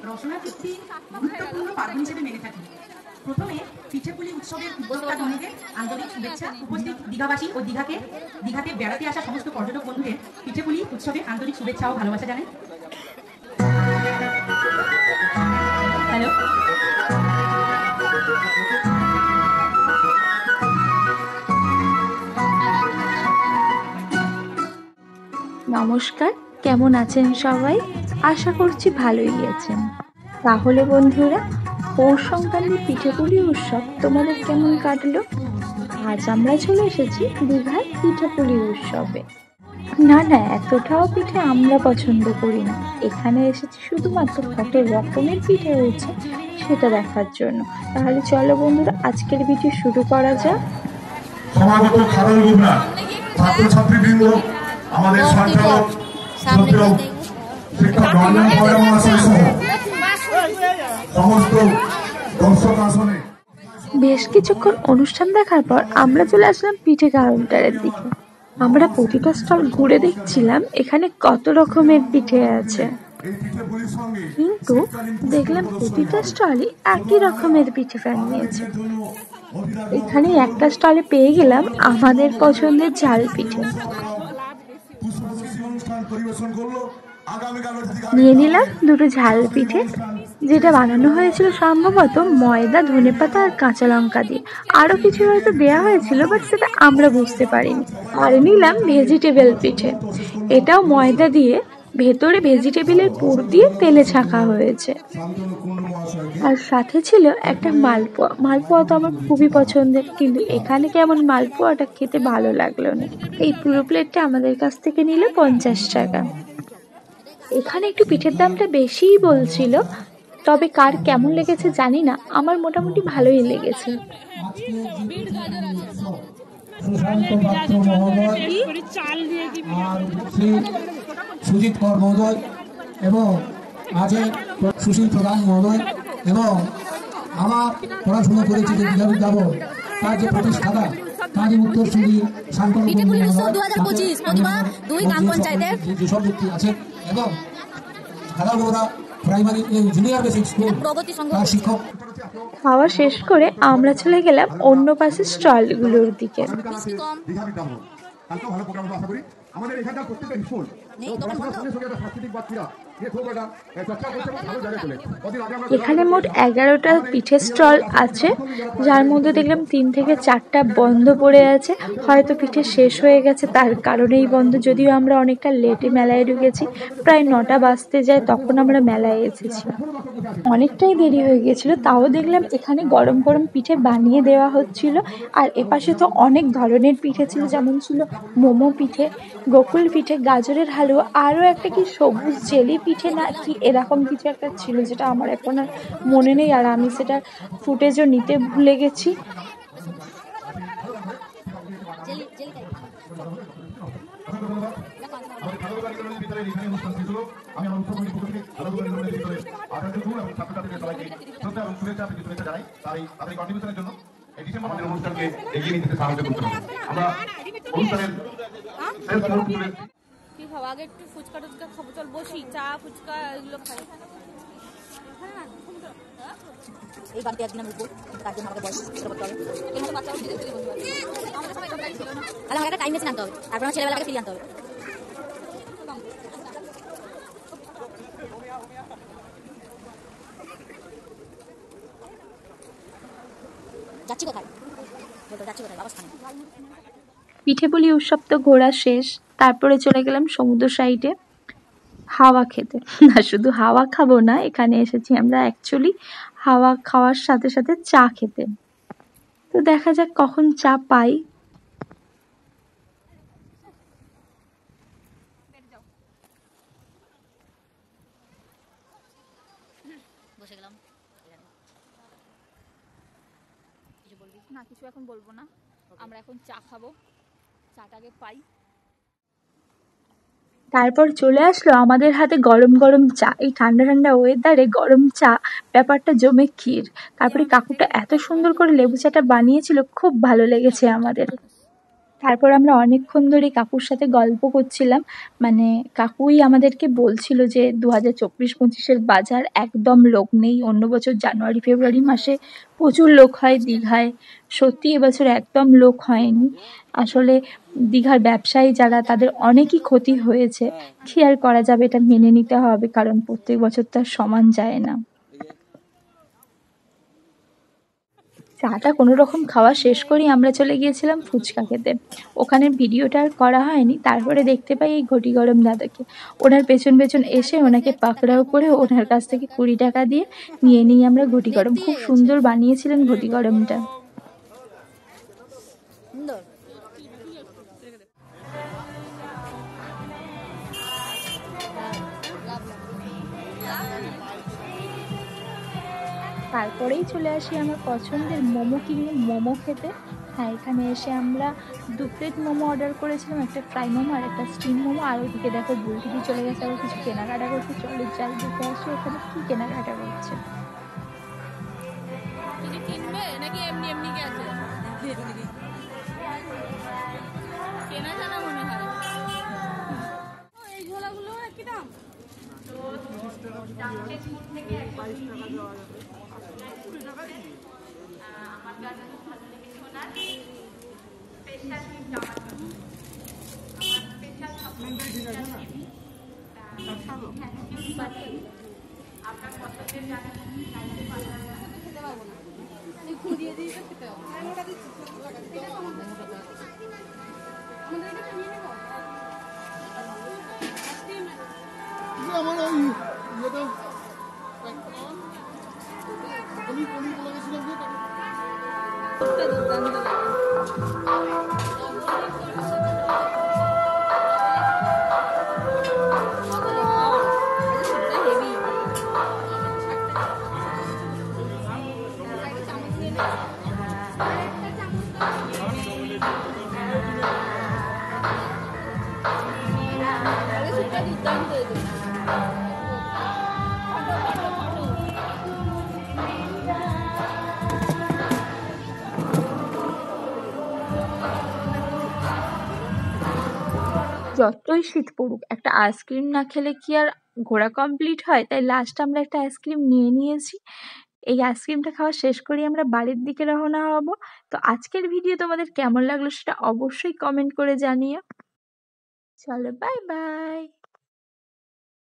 রসনার একটি গুরুত্বপূর্ণ পার্বণ হিসেবে মেনে থাকি। প্রথমে পিঠেপুলি উৎসবের উপস্থিত বন্ধুদের আন্তরিক শুভেচ্ছা। উপস্থিত দীঘাবাসী ও দীঘাতে বেড়াতে আসা সমস্ত পর্যটক বন্ধুদের পিঠেপুলি উৎসবের আন্তরিক শুভেচ্ছা ও ভালোবাসা জানাই। হ্যালো, নমস্কার, কেমন আছেন সবাই? আশা করছি ভালোই আছেন। তাহলে বন্ধুরা, পৌষ সংক্রান্তির পিঠেপুলি উৎসব তোমাদের কেমন কাটলো? আজ আমরা চলে এসেছি দীঘার পিঠেপুলি উৎসবে। না, এতটাও পিঠে আমরা পছন্দ করি না। এখানে এসেছি শুধুমাত্র কত রকমের পিঠে হয়েছে সেটা দেখার জন্য। তাহলে চলো বন্ধুরা, আজকের ভিডিও শুরু করা যাক। সমাগত খারল গুবনা ছাত্রছাত্রীবৃন্দ, আমাদের সঞ্চালক শিক্ষক রঞ্জন পয়রা মহাশয় সহ সমস্ত দর্শক আসনে বেশ কিছুক্ষণ অনুষ্ঠান দেখার পর আমরা চলে আসলাম পিঠে কাউন্টারের দিকে। আমরা প্রতিটা স্টল ঘুরে দেখছিলাম এখানে কত রকমের পিঠে আছে, কিন্তু দেখলাম প্রতিটা স্টলে একই রকমের পিঠে বানিয়েছে। এখানে একটা স্টলে পেয়ে গেলাম আমাদের পছন্দের ঝাল পিঠে। নিয়ে নিলাম দুটো ঝাল পিঠে, যেটা বানানো হয়েছিল সম্ভবত ময়দা, ধনেপাতা আর কাঁচা লঙ্কা দিয়ে। আরও কিছু হয়তো দেওয়া হয়েছিল, বাট সেটা আমরা বুঝতে পারিনি। আর নিলাম ভেজিটেবল পিঠে, এটাও ময়দা দিয়ে ভেতরে ভেজিটেবলের পুর দিয়ে তেলে ছাঁকা হয়েছে। আর সাথে ছিল একটা মালপোয়া। মালপোয়া তো আমার খুবই পছন্দের, কিন্তু এখানে কেমন মালপোয়াটা খেতে ভালো লাগলো না। এই পুরো প্লেটটা আমাদের কাছ থেকে নিল 50 টাকা। এখানে একটু পিঠের দামটা বেশিই বলছিল, তবে কার কেমন লেগেছে জানি না, আমার মোটামুটি ভালোই লেগেছে। সুজিত কর মহোদয় এবং আজের সুশীল প্রধান মহোদয় এবং আমার পড়াশোনা করেছি যে বিদ্যালয় যাব তার যে প্রতিষ্ঠাতা তারই উত্তরসূরি শান্তনু যেসব ব্যক্তি আছেন এবং খেলাধুলা প্রাইমারি জুনিয়র বেসিক স্কুল তার শিক্ষক। খাওয়া শেষ করে আমরা চলে গেলাম অন্য পাশের স্টলগুলোর দিকে। আমাদের এখানকার প্রত্যেকটা স্কুল সাংস্কৃতিক বাচ্চারা এখানে মোট 11টা পিঠের স্টল আছে, যার মধ্যে দেখলাম 3 থেকে 4টা বন্ধ পড়ে আছে। হয়তো পিঠে শেষ হয়ে গেছে, তার কারণেই বন্ধ। যদিও আমরা অনেকটা লেটে মেলায় ঢুকেছি, প্রায় 9টা বাজতে যায়, তখন আমরা মেলায় এসেছি। অনেকটাই দেরি হয়ে গেছিলো, তাও দেখলাম এখানে গরম গরম পিঠে বানিয়ে দেওয়া হচ্ছিল। আর এপাশে তো অনেক ধরনের পিঠে ছিল, যেমন ছিল মোমো পিঠে, গোকুল পিঠে, গাজরের হালুয়া, আরও একটা কি সবুজ জেলি পিঠে না কি এরকম কিছু একটা ছিল, যেটা আমার এখন আর মনে নেই, আর আমি সেটা ফুটেজও নিতে ভুলে গেছি। আগে একটু ফুচকা টুচকা খাবো, চল বসি, চা ফুচকা এগুলো খাই। এই বাড়িতে একদিন আমি তার জন্য আমাকে বয়স করতে হবে, আমার একটা টাইম বেশি আনতে হবে, তারপর আমার ছেলেবেলাকে ফিরিয়ে আনতে হবে। যাচ্ছি কোথায় বাবা স্থানে। পিঠেপুলি উৎসব তো ঘোরা শেষ, তারপরে চলে গেলাম সমুদ্র সাইডে হাওয়া খেতে। না, শুধু হাওয়া খাবো না, এখানে এসেছি আমরা অ্যাকচুয়ালি হাওয়া খাওয়ার সাথে সাথে চা খেতে। তো দেখা যাক কখন চা পাই। না, কিছু এখন বলবো না, আমরা এখন চা খাবো, চাটাকে পাই। তারপর চলে আসলো আমাদের হাতে গরম গরম চা। এই ঠান্ডা ঠান্ডা ওয়েদারে গরম চা, ব্যাপারটা জমে ক্ষীর। তারপরে কাকুটা এত সুন্দর করে লেবু চাটা বানিয়েছিল, খুব ভালো লেগেছে আমাদের। তারপর আমরা অনেকক্ষণ ধরে কাকুর সাথে গল্প করছিলাম। মানে কাকুই আমাদেরকে বলছিল যে 2024-25-এর বাজার একদম লোক নেই। অন্য বছর জানুয়ারি ফেব্রুয়ারি মাসে প্রচুর লোক হয় দীঘায়, সত্যি এবছর একদম লোক হয়নি। আসলে দীঘার ব্যবসায়ী যারা, তাদের অনেকই ক্ষতি হয়েছে। কি আর করা যাবে, এটা মেনে নিতে হবে, কারণ প্রত্যেক বছর তো আর সমান যায় না। চাটা কোনো রকম খাওয়া শেষ করেই আমরা চলে গিয়েছিলাম ফুচকা খেতে। ওখানে ভিডিওটা আর করা হয়নি। তারপরে দেখতে পাই এই ঘটি গরম দাদাকে, ওনার পেছন পেছন এসে ওনাকে পাকড়াও করে ওনার কাছ থেকে 20 টাকা দিয়ে নিয়ে নিই আমরা ঘটি গরম। খুব সুন্দর বানিয়েছিলেন ঘটি গরমটা। তারপরেই চলে আসি আমার পছন্দের মোমো কিনে মোমো খেতে। হ্যাঁ, এখানে এসে আমরা 2 প্লেট মোমো অর্ডার করেছিলাম, একটা ফ্রাই মোমো আর একটা স্টিম মোমো। আর ওদিকে দেখো বুলটিদি চলে গেছে আবার কিছু কেনাকাটা করতে। চলো যাই দেখে আসি ওখানে কি কেনাকাটা করছে। কিছু কিনবে নাকি এমনি এমনি গেছে? কেনা জানা মনে হয়। এই ঝোলাগুলো কি দাম? ঘুরিয়ে দিয়ে খেতে হবে। আমার ওই ইয়েটা পলি পলি বলে গেছিলাম যে দুর্দান্ত লাগে। যতই শীত পড়ুক, একটা আইসক্রিম না খেলে কি আর ঘোরা কমপ্লিট হয়? তাই লাস্ট আমরা একটা আইসক্রিম নিয়ে নিয়েছি। এই আইসক্রিমটা খাওয়া শেষ করেই আমরা বাড়ির দিকে রওনা হব। তো আজকের ভিডিও তোমাদের কেমন লাগলো সেটা অবশ্যই কমেন্ট করে জানিও। চলো, বাই বাই।